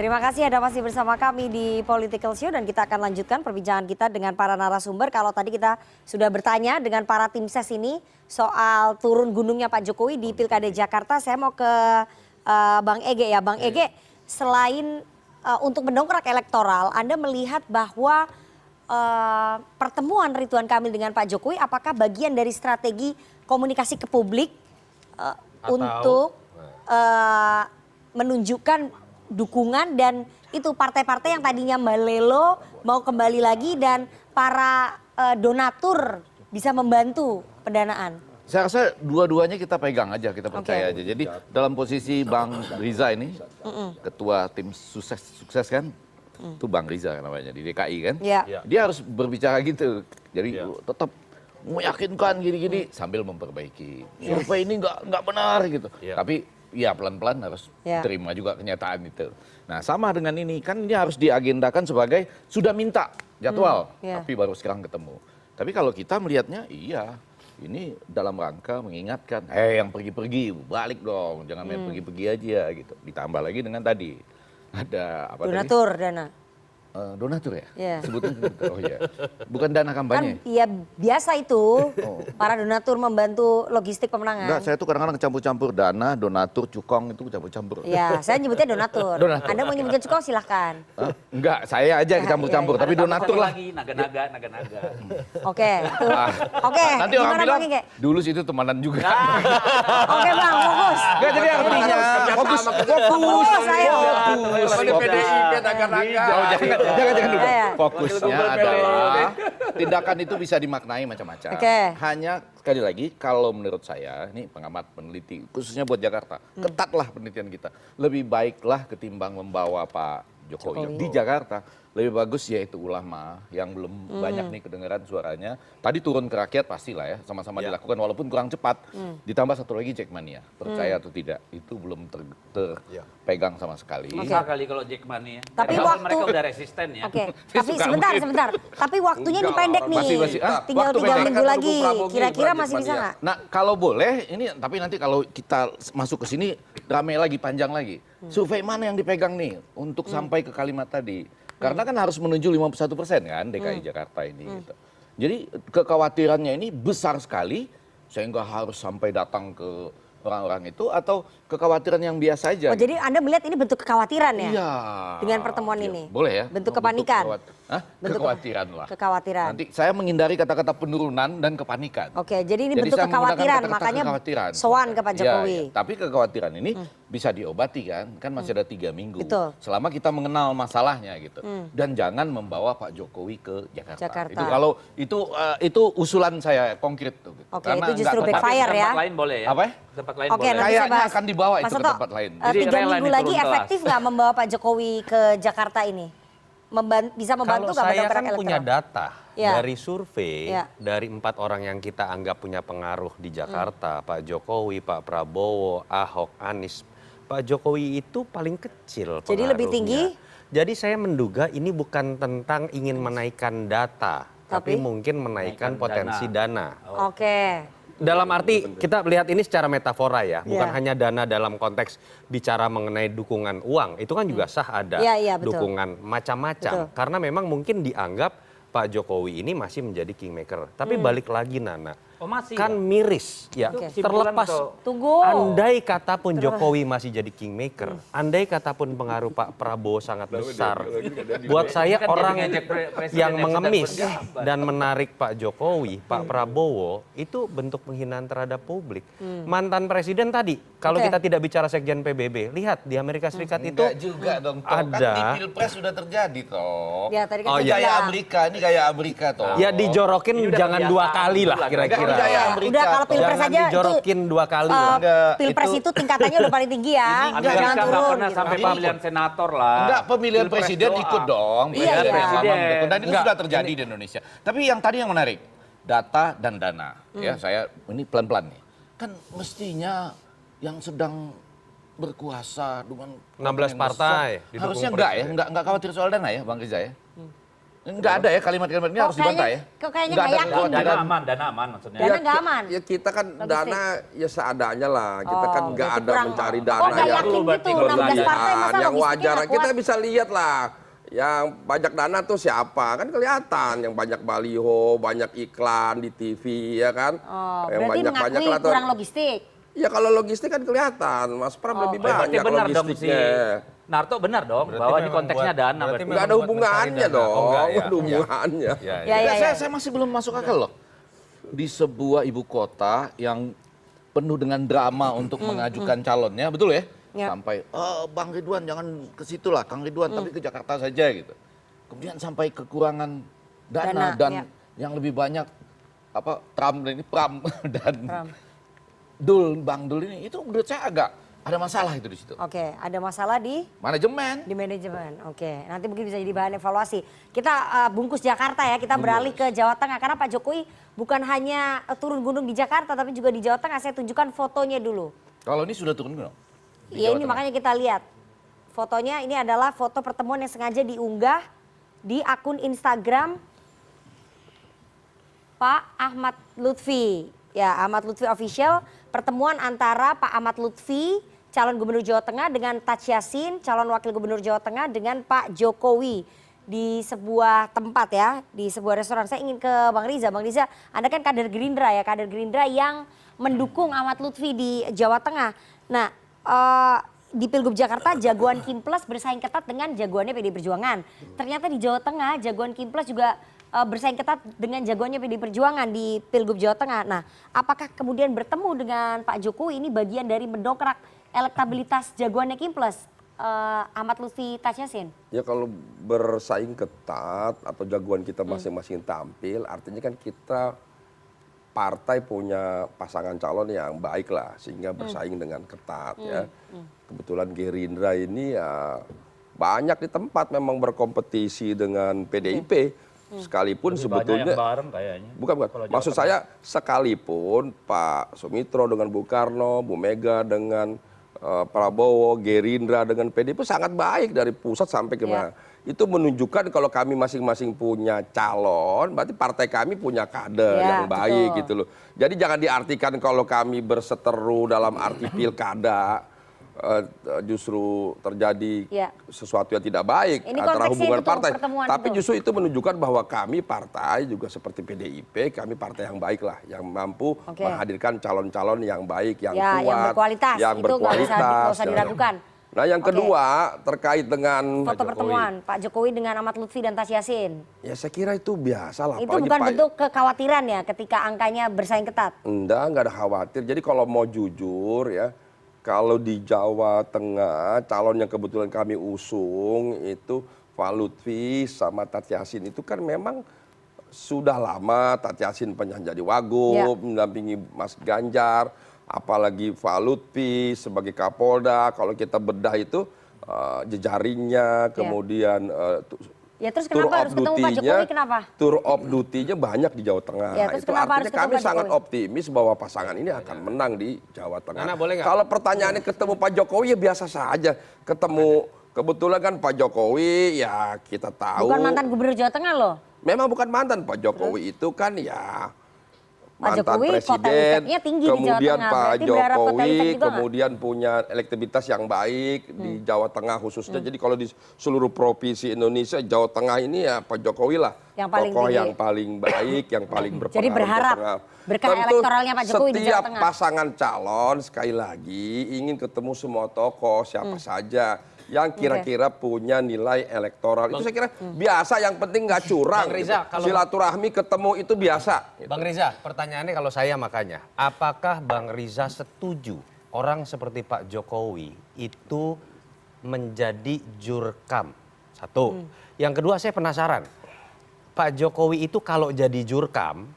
Terima kasih Anda masih bersama kami di Political Show dan kita akan lanjutkan perbincangan kita dengan para narasumber. Kalau tadi kita sudah bertanya dengan para tim ses ini soal turun gunungnya Pak Jokowi di Pilkada Jakarta, saya mau ke Bang Ege ya. Bang Ege, selain untuk mendongkrak elektoral, Anda melihat bahwa pertemuan Ridwan Kamil dengan Pak Jokowi apakah bagian dari strategi komunikasi ke publik untuk menunjukkan dukungan dan itu partai-partai yang tadinya melelo mau kembali lagi dan para donatur bisa membantu pendanaan? Saya rasa dua-duanya kita pegang aja, kita percaya aja. Jadi dalam posisi Bang Riza ini, ketua tim sukses kan, itu Bang Riza namanya di DKI kan, dia harus berbicara gitu. Jadi tetap meyakinkan gini-gini sambil memperbaiki. Survei ini nggak benar gitu. Tapi ya pelan-pelan harus terima juga kenyataan itu. Nah sama dengan ini kan ini harus diagendakan sebagai sudah minta jadwal, tapi baru sekarang ketemu. Tapi kalau kita melihatnya iya ini dalam rangka mengingatkan, yang pergi-pergi balik dong, jangan main pergi-pergi aja gitu. Ditambah lagi dengan tadi ada apa donatur tadi? Dana. Donatur ya? Sebutnya donatur. Oh iya. Bukan dana kampanye. Kan ya biasa itu para donatur membantu logistik pemenangan. Enggak, saya tuh kadang-kadang campur-campur dana, donatur, cukong itu campur-campur. Ya, saya nyebutnya donatur. Anda mau nyebutnya cukong silahkan. Enggak, saya aja campur-campur, tapi donatur lah. Naga-naga. Oke, oke. Nanti orang bilang, dulu sih itu temanan juga. Oke Bang, fokus. Enggak, jadi artinya fokus. Ayo. PDIP naga-naga. Jangan dulu. Fokusnya adalah tindakan itu bisa dimaknai macam-macam. Hanya sekali lagi kalau menurut saya, ini pengamat peneliti khususnya buat Jakarta, ketatlah penelitian kita. Lebih baiklah ketimbang membawa Pak Jokowi di Jakarta, lebih bagus yaitu ulama yang belum banyak nih kedengaran suaranya. Tadi turun ke rakyat pastilah ya, sama-sama dilakukan walaupun kurang cepat. Ditambah satu lagi Jackmania, percaya atau tidak, itu belum terpegang sama sekali. Bisa kali kalau Jackmania. Tapi mereka udah resisten ya. Tapi sebentar. Tapi waktunya ini pendek nih. Tinggal 3 minggu lagi. Kira-kira masih bisa nggak? Nah kalau boleh, ini tapi nanti kalau kita masuk ke sini ramai lagi, panjang lagi. Survei mana yang dipegang nih untuk sampai ke kalimat tadi? Karena kan harus menuju 51% kan DKI Jakarta ini. Gitu. Jadi kekhawatirannya ini besar sekali sehingga harus sampai datang ke orang-orang itu atau kekhawatiran yang biasa aja. Oh jadi Anda melihat ini bentuk kekhawatiran ya? Iya. Dengan pertemuan ini? Boleh ya. Bentuk kepanikan? Kekhawatiran lah. Kekhawatiran. Nanti saya menghindari kata-kata penurunan dan kepanikan. Oke, jadi ini bentuk kekhawatiran, makanya sowan ke Pak Jokowi. Tapi kekhawatiran ini bisa diobati kan masih ada 3 minggu. Betul. Selama kita mengenal masalahnya gitu. Dan jangan membawa Pak Jokowi ke Jakarta. Itu kalau itu usulan saya konkret tuh. Gitu. Oke, itu justru backfire ya. Tempat lain boleh ya? Apa? Tempat lain Oke, boleh. Kayaknya akan dibawa itu ke tempat lain. 3 minggu lagi efektif nggak membawa Pak Jokowi ke Jakarta ini? Bisa membantu nggak mendongkrak elektoral? Kalau saya kan punya data dari survei dari 4 orang yang kita anggap punya pengaruh di Jakarta, Pak Jokowi, Pak Prabowo, Ahok, Anies. Pak Jokowi itu paling kecil pengaruhnya. Jadi lebih tinggi? Jadi saya menduga ini bukan tentang ingin menaikkan data, tapi mungkin menaikkan potensi dana. Oke. Dalam arti kita lihat ini secara metafora ya, bukan hanya dana dalam konteks bicara mengenai dukungan uang, itu kan juga sah ada dukungan macam-macam. Karena memang mungkin dianggap Pak Jokowi ini masih menjadi kingmaker. Tapi balik lagi Nana, kan miris ya. Terlepas andai kata pun Jokowi masih jadi kingmaker, andai kata pun pengaruh Pak Prabowo sangat besar, buat saya orang yang mengemis dan menarik Pak Jokowi, Pak Prabowo itu bentuk penghinaan terhadap publik. Mantan presiden tadi, kalau kita tidak bicara sekjen PBB, lihat di Amerika Serikat itu juga dong, ada. Kan di Pilpres sudah terjadi toh. Ya, tadi kan gaya Amerika, ini gaya Amerika toh. Ya dijorokin jangan 2 kali lah kira-kira. Udah kalau Pilpres jangan aja dijorokin 2 kali. Pilpres itu tingkatannya udah paling tinggi ya. Amerika Jangan nggak turun. pernah sampai pemilihan senator lah. Enggak, pemilihan presiden ikut dong. Iya. Dan itu sudah terjadi di Indonesia. Tapi yang tadi yang menarik, data dan dana. Ya, saya ini pelan-pelan nih. Kan mestinya yang sedang berkuasa dengan 16 partai. harusnya enggak ya, enggak khawatir soal dana ya Bang Riza ya. Enggak ada ya kalimat-kalimat ini harus dibantah ya. Kok kayaknya Nggak nggak ada yakin. Dana aman maksudnya. Dana nggak aman. Ya kita kan Logistik. dana ya seadanya lah. Kita kan nggak berarti ada kurang- mencari Oh, dana nggak yang yakin berarti gitu, berlebihan. 16 partai masa yang logistiknya wajar. nggak Kita kuat? bisa lihat lah. Yang banyak dana tuh siapa? Kan kelihatan yang banyak baliho, banyak iklan di TV ya kan. Oh, yang berarti mengakui lah tuh. kurang logistik. Ya kalau logistik kan kelihatan, Mas Pram lebih Berarti banyak benar dong si logistiknya. Narto benar dong Berarti bahwa ini memang konteksnya buat- dana. berarti berarti. Nggak ada memang buat hubungannya mencari dana. dong, Oh, enggak, nggak ada ya. hubungannya. Ya, Ya, ya, ya. Saya masih belum masuk akal loh. Di sebuah ibu kota yang penuh dengan drama untuk mengajukan calonnya, betul ya? Ya. Sampai, Bang Ridwan jangan ke situ lah, Kang Ridwan, tapi ke Jakarta saja gitu. Kemudian sampai kekurangan Dana, dan ya. yang lebih banyak Pram dan Pram. Bang Dul ini, itu menurut saya agak ada masalah itu di situ. Oke, ada masalah di Manajemen. manajemen. Oke, nanti mungkin bisa jadi bahan evaluasi. Kita bungkus Jakarta ya, kita beralih ke Jawa Tengah karena Pak Jokowi bukan hanya turun gunung di Jakarta tapi juga di Jawa Tengah. Saya tunjukkan fotonya dulu. Kalau ini sudah turun gunung. Di Iya, Jawa ini Tengah. makanya kita lihat. Fotonya ini adalah foto pertemuan yang sengaja diunggah di akun Instagram Pak Ahmad Lutfi. Ya, Ahmad Lutfi Official, pertemuan antara Pak Ahmad Lutfi, calon gubernur Jawa Tengah dengan Taj Yassin, calon wakil gubernur Jawa Tengah dengan Pak Jokowi di sebuah tempat ya, di sebuah restoran. Saya ingin ke Bang Riza. Bang Riza, Anda kan kader Gerindra ya, kader Gerindra yang mendukung Ahmad Lutfi di Jawa Tengah. Nah, di Pilgub Jakarta jagoan Kimples bersaing ketat dengan jagoannya PDI Perjuangan. Ternyata di Jawa Tengah jagoan Kimples juga bersaing ketat dengan jagoannya PDI Perjuangan di Pilgub Jawa Tengah. Nah, apakah kemudian bertemu dengan Pak Jokowi ini bagian dari mendongkrak elektabilitas jagoannya Kimples, Ahmad Lutfi Taj Yassin? Ya kalau bersaing ketat atau jagoan kita masing-masing tampil, artinya kan kita partai punya pasangan calon yang baik lah, sehingga bersaing dengan ketat ya. Kebetulan Gerindra ini ya banyak di tempat memang berkompetisi dengan PDIP. Sekalipun Lebih sebetulnya banyak yang bareng kayaknya. bukan Kalau Jawa maksud Tengah. saya sekalipun Pak Sumitro dengan Bung Karno, Bu Mega dengan Prabowo, Gerindra dengan PDIP sangat baik dari pusat sampai ke mana. Itu menunjukkan kalau kami masing-masing punya calon, berarti partai kami punya kader Ya, yang baik betul. gitu loh. Jadi jangan diartikan kalau kami berseteru dalam arti pilkada justru terjadi Ya. sesuatu yang tidak baik Ini antara konteksnya hubungan itu tuh, partai. pertemuan Tapi itu. justru itu menunjukkan bahwa kami partai juga seperti PDIP, kami partai yang baik lah, yang mampu Oke. menghadirkan calon-calon yang baik, yang Ya, kuat, yang berkualitas. yang Itu nggak berkualitas. usah ya. diragukan. Nah yang Oke. kedua terkait dengan Foto pertemuan Pak Jokowi dengan Ahmad Lutfi dan Taj Yassin. ya saya kira itu biasa lah. Itu apalagi bukan Pak- bentuk kekhawatiran ya ketika angkanya bersaing ketat. Nggak ada khawatir. Jadi kalau mau jujur ya, kalau di Jawa Tengah calon yang kebetulan kami usung itu Pak Lutfi sama Taj Yassin itu kan memang sudah lama Taj Yassin pernah jadi wagub, mendampingi Mas Ganjar, apalagi Pak Lutfi sebagai Kapolda. Kalau kita bedah itu jejaringnya, kemudian Ya terus tour kenapa of harus ketemu Pak duty-nya, Jokowi, kenapa? tour of duty-nya banyak di Jawa Tengah. Ya, terus Itu kenapa harus artinya ketemu kami Pak sangat Jokowi? optimis bahwa pasangan ini akan menang di Jawa Tengah. Nana, boleh nggak? Kalau pertanyaannya ketemu Pak Jokowi ya biasa saja. Ketemu kebetulan kan Pak Jokowi ya kita tahu. Bukan mantan gubernur Jawa Tengah loh. Memang bukan mantan. Pak Jokowi itu kan ya Pak mantan Jokowi kotel presiden, efeknya tinggi di Jawa kemudian Tengah. Pak Berarti berharap kotel efek Jokowi, juga nggak? kemudian punya elektabilitas yang baik di Jawa Tengah khususnya. Jadi kalau di seluruh provinsi Indonesia, Jawa Tengah ini ya Pak Jokowi lah Yang paling tokoh tinggi. yang paling baik, yang paling berpengaruh. Jadi berharap Jawa Tengah. berkah Tentu elektoralnya Pak Jokowi di Jawa setiap Tengah. pasangan calon sekali lagi ingin ketemu semua tokoh siapa saja yang kira-kira punya nilai elektoral. Itu saya kira biasa, yang penting nggak curang. Bang Riza, gitu. kalau- Silaturahmi ketemu itu biasa. gitu. Bang Riza, pertanyaannya kalau saya makanya, apakah Bang Riza setuju orang seperti Pak Jokowi itu menjadi jurkam? Satu. Yang kedua saya penasaran, Pak Jokowi itu kalau jadi jurkam,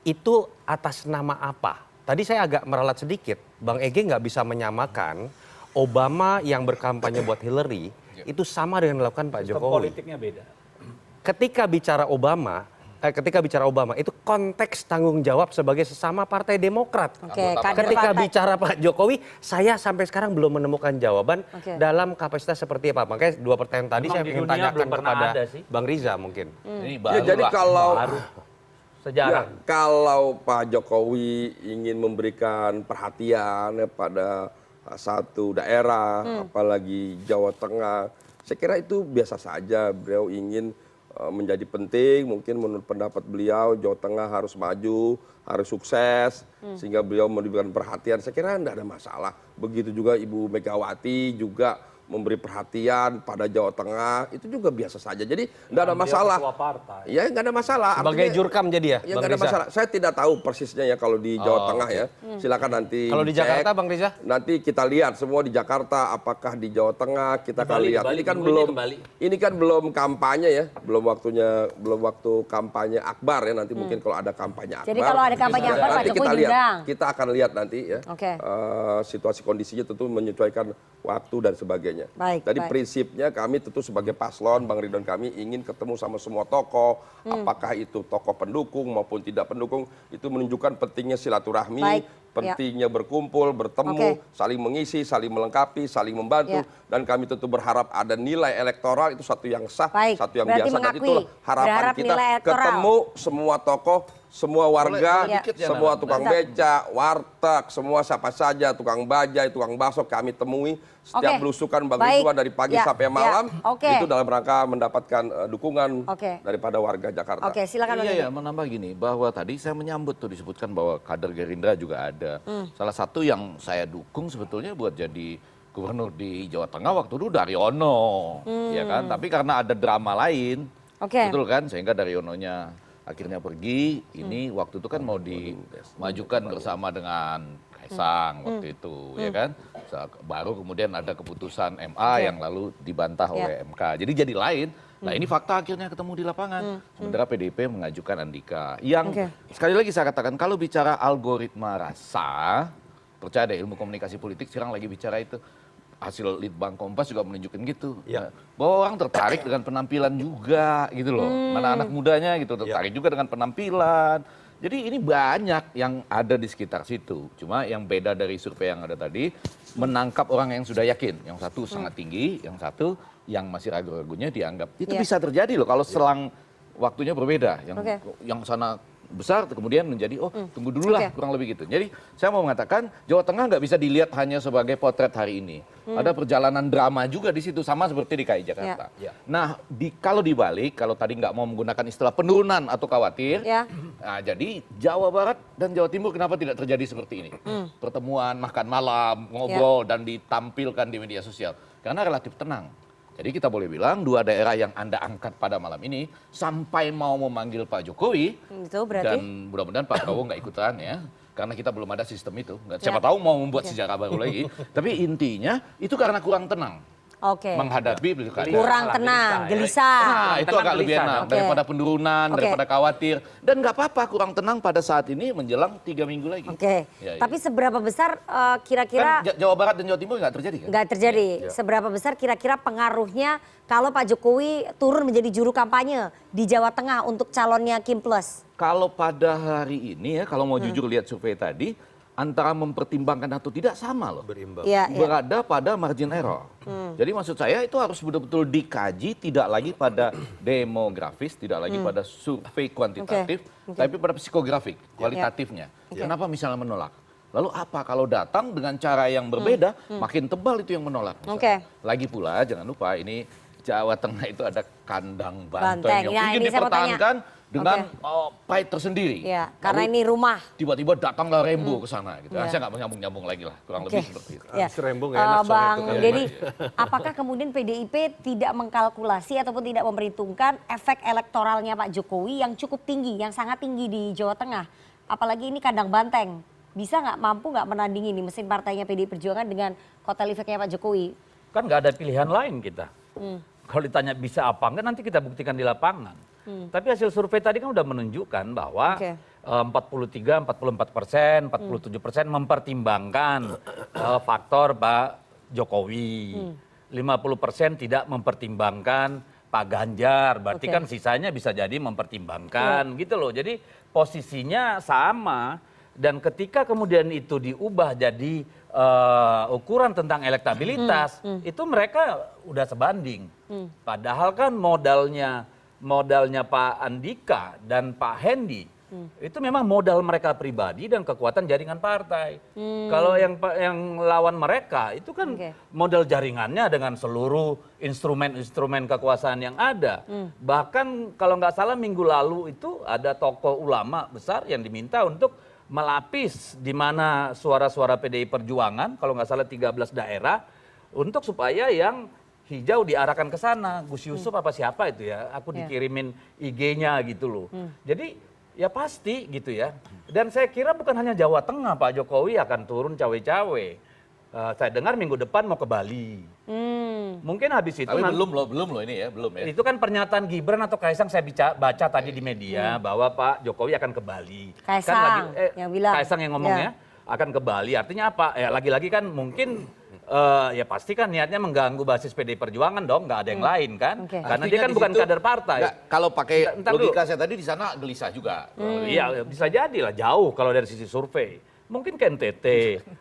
itu atas nama apa? Tadi saya agak meralat sedikit, Bang Ege nggak bisa menyamakan Obama yang berkampanye buat Hillary, itu sama dengan dilakukan Pak Sistem Jokowi. politiknya beda. Ketika bicara Obama, ketika bicara Obama itu konteks tanggung jawab sebagai sesama Partai Demokrat. Ketika bicara Pak Jokowi, saya sampai sekarang belum menemukan jawaban dalam kapasitas seperti apa. Makanya 2 pertanyaan tadi saya ingin tanyakan kepada Bang Riza mungkin. Ini Ya, jadi kalau sejarah. Kalau Pak Jokowi ingin memberikan perhatian pada satu daerah, apalagi Jawa Tengah, saya kira itu biasa saja. Beliau ingin menjadi penting, mungkin menurut pendapat beliau Jawa Tengah harus maju, harus sukses, sehingga beliau memberikan perhatian. Saya kira tidak ada masalah. Begitu juga Ibu Megawati juga memberi perhatian pada Jawa Tengah, itu juga biasa saja. Jadi tidak ada masalah. Ya nggak ada masalah. Sebagai jurkam jadi ya, ya Bang nggak ada Riza? masalah. Saya tidak tahu persisnya ya kalau di Jawa Tengah ya. Silakan nanti. Kalau di dicek. Jakarta, Bang Riza? Nanti kita lihat semua di Jakarta, apakah di Jawa Tengah kita akan lihat. Ini kan belum kampanye ya, belum waktu kampanye akbar ya. Nanti mungkin kalau ada kampanye akbar. Jadi kalau ada kampanye akbar, Pak Jokowi diundang. Kita akan lihat nanti ya. Situasi kondisinya tentu menyesuaikan waktu dan sebagainya. Tadi prinsipnya kami tentu sebagai paslon, Bang Ridwan, kami ingin ketemu sama semua tokoh, apakah itu tokoh pendukung maupun tidak pendukung, itu menunjukkan pentingnya silaturahmi, pentingnya berkumpul, bertemu, saling mengisi, saling melengkapi, saling membantu, dan kami tentu berharap ada nilai elektoral, itu satu yang sah, satu yang biasa, dan itulah harapan kita, ketemu semua tokoh, semua warga, semua tukang beca, warteg, semua siapa saja, tukang bajai, tukang bakso kami temui, setiap belusukan Bang Ridwan dari pagi sampai malam, itu dalam rangka mendapatkan dukungan daripada warga Jakarta. Silakan. Iya, menambah gini, bahwa tadi saya menyambut tuh disebutkan bahwa kader Gerindra juga ada. Salah satu yang saya dukung sebetulnya buat jadi gubernur di Jawa Tengah waktu itu Daryono, ya kan? Tapi karena ada drama lain, betul kan? Sehingga Daryononya akhirnya pergi. Ini waktu itu kan mau dimajukan bersama dengan Kaisang waktu itu, ya kan? Baru kemudian ada keputusan MA yang lalu dibantah oleh MK. Jadi lain. Nah ini fakta akhirnya ketemu di lapangan. Sementara PDIP mengajukan Andika. Yang sekali lagi saya katakan, kalau bicara algoritma rasa, percaya deh ilmu komunikasi politik sekarang lagi bicara itu. Hasil Litbang Kompas juga menunjukkan gitu. Bahwa orang tertarik dengan penampilan juga gitu loh. Mana anak mudanya gitu tertarik juga dengan penampilan. Jadi ini banyak yang ada di sekitar situ. Cuma yang beda dari survei yang ada tadi, menangkap orang yang sudah yakin. Yang satu sangat tinggi, yang satu yang masih ragu-ragunya dianggap. Itu bisa terjadi loh kalau selang waktunya berbeda. Yang sana besar kemudian menjadi tunggu dulu lah, kurang lebih gitu. Jadi saya mau mengatakan Jawa Tengah nggak bisa dilihat hanya sebagai potret hari ini. Ada perjalanan drama juga di situ, sama seperti di DKI Jakarta. Nah kalau dibalik, kalau tadi nggak mau menggunakan istilah penurunan atau khawatir, nah, jadi Jawa Barat dan Jawa Timur kenapa tidak terjadi seperti ini? Pertemuan, makan malam, ngobrol dan ditampilkan di media sosial karena relatif tenang. Jadi kita boleh bilang 2 daerah yang Anda angkat pada malam ini sampai mau memanggil Pak Jokowi, itu berarti? dan mudah-mudahan Pak Prabowo nggak ikutan ya, karena kita belum ada sistem itu. Siapa tahu mau membuat sejarah baru lagi. Tapi intinya itu karena kurang tenang. Menghadapi pilkada. Kurang tenang, gelisah. Nah, itu agak lebih enak daripada penurunan, daripada khawatir. Dan nggak apa-apa kurang tenang pada saat ini menjelang 3 minggu lagi. Tapi seberapa besar kira-kira... Kan Jawa Barat dan Jawa Timur nggak terjadi kan? Nggak terjadi. Seberapa besar kira-kira pengaruhnya kalau Pak Jokowi turun menjadi juru kampanye di Jawa Tengah untuk calonnya Kim Plus? Kalau pada hari ini ya, kalau mau jujur lihat survei tadi, antara mempertimbangkan atau tidak sama loh. Berimbang. Berada pada margin error. Jadi maksud saya itu harus betul-betul dikaji, tidak lagi pada demografis, tidak lagi pada survei kuantitatif, tapi pada psikografik, kualitatifnya. Kenapa misalnya menolak? Lalu apa kalau datang dengan cara yang berbeda, makin tebal itu yang menolak. Lagi pula jangan lupa ini Jawa Tengah itu ada kandang banteng yang ingin dipertahankan dengan pride tersendiri. Karena ini rumah. Tiba-tiba datanglah Rembo ke sana gitu. Saya nggak menyambung-nyambung lagi lah, kurang lebih seperti itu. Rembo enak Bang Deddy, apakah kemudian PDIP tidak mengkalkulasi ataupun tidak memperhitungkan efek elektoralnya Pak Jokowi yang cukup tinggi, yang sangat tinggi di Jawa Tengah? Apalagi ini kandang banteng. Bisa nggak, mampu nggak menandingi nih mesin partainya PDI Perjuangan dengan kotel efeknya Pak Jokowi? Kan nggak ada pilihan lain kita. Kalau ditanya bisa apa enggak, nanti kita buktikan di lapangan. Tapi hasil survei tadi kan udah menunjukkan bahwa 43-44%, 47% mempertimbangkan faktor Pak Jokowi. 50% tidak mempertimbangkan Pak Ganjar, berarti kan sisanya bisa jadi mempertimbangkan gitu loh. Jadi posisinya sama dan ketika kemudian itu diubah jadi ukuran tentang elektabilitas, itu mereka udah sebanding. Padahal kan modalnya Pak Andika dan Pak Hendi itu memang modal mereka pribadi dan kekuatan jaringan partai. Kalau yang lawan mereka itu kan modal jaringannya dengan seluruh instrumen-instrumen kekuasaan yang ada. Bahkan kalau nggak salah minggu lalu itu ada tokoh ulama besar yang diminta untuk melapis di mana suara-suara PDI Perjuangan, kalau nggak salah 13 daerah, untuk supaya yang hijau diarahkan ke sana. Gus Yusuf apa siapa itu ya, aku dikirimin IG-nya gitu loh. Jadi ya pasti gitu ya. Dan saya kira bukan hanya Jawa Tengah Pak Jokowi akan turun cawe-cawe. Saya dengar minggu depan mau ke Bali. Mungkin habis itu. Tapi belum loh ini ya, belum ya. Itu kan pernyataan Gibran atau Kaisang saya baca tadi di media bahwa Pak Jokowi akan ke Bali. Kaisang yang bilang. Kaisang yang ngomongnya akan ke Bali. Artinya apa? Ya lagi-lagi kan mungkin ya pasti kan niatnya mengganggu basis PDI Perjuangan dong, nggak ada yang lain kan. Karena dia kan bukan kader partai. Kalau pakai logika saya tadi di sana gelisah juga. Iya, bisa jadi lah jauh kalau dari sisi survei. Mungkin ke NTT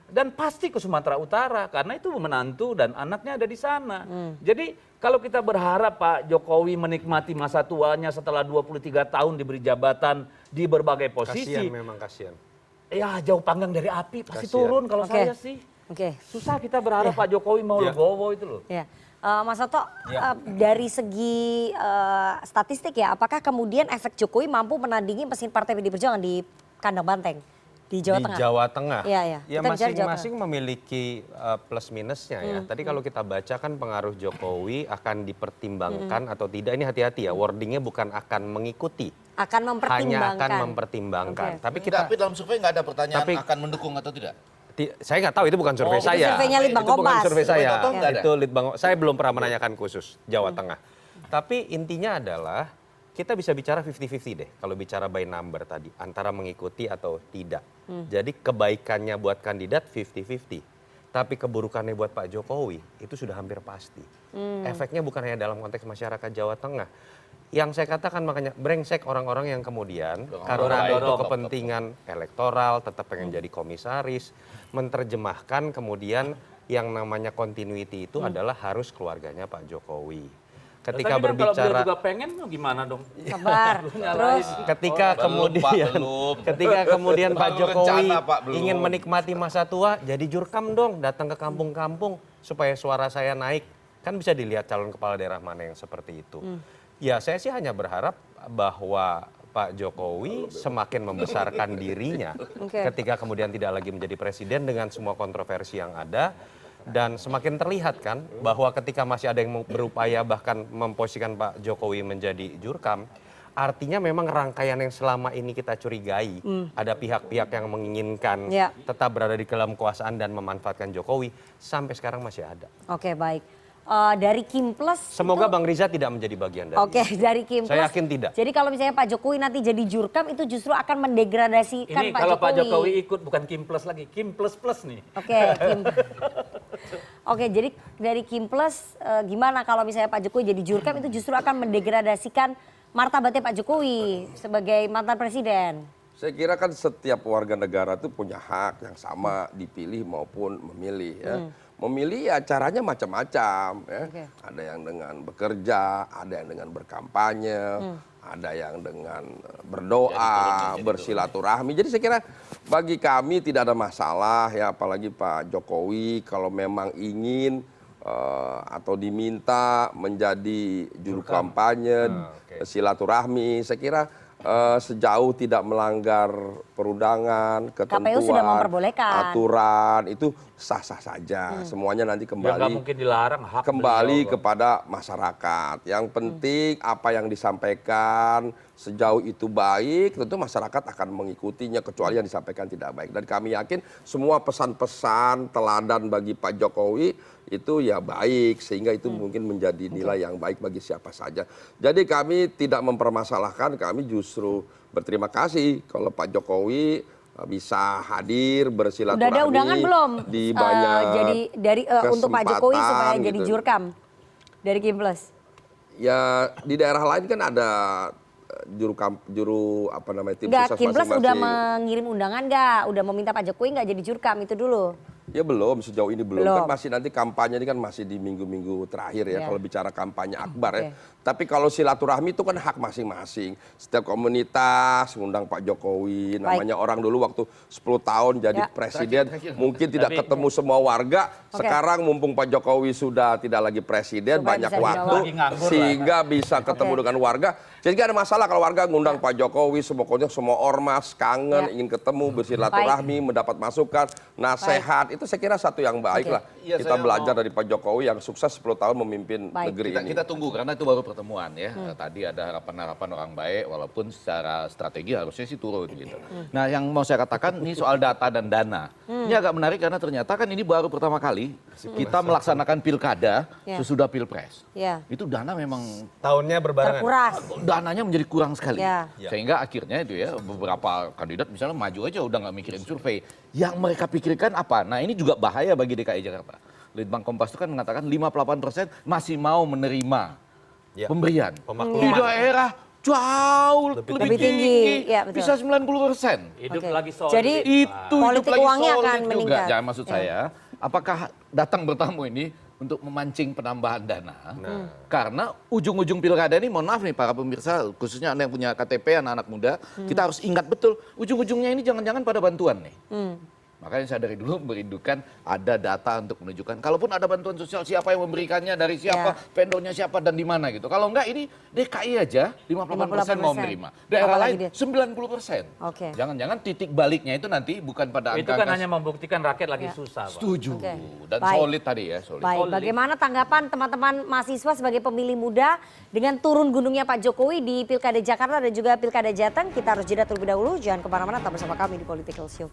dan pasti ke Sumatera Utara karena itu menantu dan anaknya ada di sana. Jadi kalau kita berharap Pak Jokowi menikmati masa tuanya setelah 23 tahun diberi jabatan di berbagai posisi. Kasian memang kasian. Ya jauh panggang dari api pasti turun kalau saya sih. Susah kita berharap Pak Jokowi mau legowo itu loh. Mas Soto, dari segi statistik ya, apakah kemudian efek Jokowi mampu menandingi mesin Partai PDI Perjuangan di kandang banteng? Di Jawa Tengah? Di Jawa Tengah? Ya, ya masing-masing memiliki plus minusnya ya. Tadi kalau kita baca kan pengaruh Jokowi akan dipertimbangkan atau tidak, ini hati-hati ya, wordingnya bukan akan mengikuti. Akan mempertimbangkan. Hanya akan mempertimbangkan. Tapi dalam survei nggak ada pertanyaan akan mendukung atau tidak? Saya nggak tahu, itu bukan survei saya. Itu surveinya Litbang Itu bukan Kompas. survei saya. Itu Litbang, saya belum pernah menanyakan khusus Jawa Tengah. Tapi intinya adalah kita bisa bicara 50-50 deh kalau bicara by number tadi, antara mengikuti atau tidak. Jadi kebaikannya buat kandidat 50-50. Tapi keburukannya buat Pak Jokowi itu sudah hampir pasti. Efeknya bukan hanya dalam konteks masyarakat Jawa Tengah. Yang saya katakan makanya brengsek orang-orang yang kemudian karena untuk kepentingan elektoral tetap pengen jadi komisaris, menerjemahkan kemudian yang namanya continuity itu adalah harus keluarganya Pak Jokowi. Ketika berbicara, kalau beliau juga pengen gimana dong? Sabar. Terus ketika kemudian Pak Jokowi ingin menikmati masa tua, jadi jurkam dong, datang ke kampung-kampung supaya suara saya naik. Kan bisa dilihat calon kepala daerah mana yang seperti itu. Ya saya sih hanya berharap bahwa Pak Jokowi semakin membesarkan dirinya ketika kemudian tidak lagi menjadi presiden dengan semua kontroversi yang ada. Dan semakin terlihat kan bahwa ketika masih ada yang berupaya bahkan memposisikan Pak Jokowi menjadi jurkam, artinya memang rangkaian yang selama ini kita curigai, ada pihak-pihak yang menginginkan tetap berada di dalam kekuasaan dan memanfaatkan Jokowi, sampai sekarang masih ada. Oke, baik. Dari Kimples. Semoga Bang Riza tidak menjadi bagian dari itu. Dari Kimples. Saya yakin tidak. Jadi kalau misalnya Pak Jokowi nanti jadi jurkam itu justru akan mendegradasikan ini Pak Jokowi. Kalau Pak Jokowi ikut bukan Kimples lagi, Kimples plus nih. Oke, jadi dari Kimples gimana kalau misalnya Pak Jokowi jadi jurkam itu justru akan mendegradasikan martabatnya Pak Jokowi sebagai mantan presiden? Saya kira kan setiap warga negara itu punya hak yang sama dipilih maupun memilih ya. Memilih ya caranya macam-macam ya. Ada yang dengan bekerja, ada yang dengan berkampanye, ada yang dengan berdoa, bersilaturahmi. Jadi saya kira bagi kami tidak ada masalah ya, apalagi Pak Jokowi kalau memang ingin atau diminta menjadi juru kampanye, silaturahmi, saya kira sejauh tidak melanggar perundangan, ketentuan, KPU sudah memperbolehkan. Aturan itu sah-sah saja. Semuanya nanti kembali mungkin dilarang, hak kembali kepada masyarakat. Yang penting apa yang disampaikan sejauh itu baik, tentu masyarakat akan mengikutinya kecuali yang disampaikan tidak baik. Dan kami yakin semua pesan-pesan teladan bagi Pak Jokowi itu ya baik, sehingga itu mungkin menjadi nilai yang baik bagi siapa saja. Jadi kami tidak mempermasalahkan, kami justru berterima kasih kalau Pak Jokowi bisa hadir bersilaturahmi. Udah ada undangan belum? Di banyak untuk Pak Jokowi supaya jadi gitu. jurkam dari Kimples. Ya di daerah lain kan ada juru apa namanya tim Enggak, sukses Kimplas masing-masing. udah mengirim undangan nggak? Udah meminta Pak Jokowi nggak jadi jurkam itu dulu? Ya belum, sejauh ini belum. Belum. Kan masih nanti kampanye ini kan masih di minggu-minggu terakhir ya, kalau bicara kampanye akbar ya. Oke. Tapi kalau silaturahmi itu kan hak masing-masing. Setiap komunitas ngundang Pak Jokowi, namanya orang dulu waktu 10 tahun jadi presiden, mungkin tidak ketemu semua warga. Sekarang mumpung Pak Jokowi sudah tidak lagi presiden, Supaya banyak bisa waktu, sehingga bisa ketemu dengan warga. Jadi gak ada masalah kalau warga ngundang Pak Jokowi, semua ormas, kangen, ingin ketemu, bersilaturahmi, mendapat masukan, nasihat. Itu saya kira satu yang baik lah. Iya, Kita saya belajar dari Pak Jokowi yang sukses 10 tahun memimpin negeri ini. Kita tunggu karena itu baru pertemuan ya. Tadi ada harapan-harapan orang baik walaupun secara strategi harusnya sih turun gitu. Nah yang mau saya katakan ini soal data dan dana. Ini agak menarik karena ternyata kan ini baru pertama kali kita melaksanakan pilkada sesudah pilpres. Itu dana memang Tahunnya berbarengan. Terkuras. dananya menjadi kurang sekali. Ya. Sehingga akhirnya itu ya beberapa kandidat misalnya maju aja udah nggak mikirin survei. Yang mereka pikirkan apa? Nah ini juga bahaya bagi DKI Jakarta. Litbang Kompas itu kan mengatakan 58% masih mau menerima pemberian. Di daerah jauh lebih tinggi. Ya, betul. Bisa 90%. Hidup lagi solid. Jadi Itu politik hidup lagi uangnya solid akan juga. meningkat. Jangan maksud saya, apakah datang bertamu ini untuk memancing penambahan dana? Karena ujung-ujung pilkada ini, mohon maaf nih para pemirsa, khususnya Anda yang punya KTP, anak-anak muda, kita harus ingat betul, ujung-ujungnya ini jangan-jangan pada bantuan nih. Makanya saya dari dulu merindukan ada data untuk menunjukkan, kalaupun ada bantuan sosial siapa yang memberikannya, dari siapa, vendornya siapa, dan di mana gitu. Kalau enggak ini DKI aja 58% mau menerima. Daerah lain 90%. Jangan-jangan titik baliknya itu nanti bukan pada angka. Itu kan hanya membuktikan rakyat lagi susah, Pak. Setuju. Dan Baik. solid tadi ya. Solid. Baik, bagaimana tanggapan teman-teman mahasiswa sebagai pemilih muda dengan turun gunungnya Pak Jokowi di Pilkada Jakarta dan juga Pilkada Jateng? Kita harus jeda terlebih dahulu, jangan kemana-mana, tetap bersama kami di Political Show.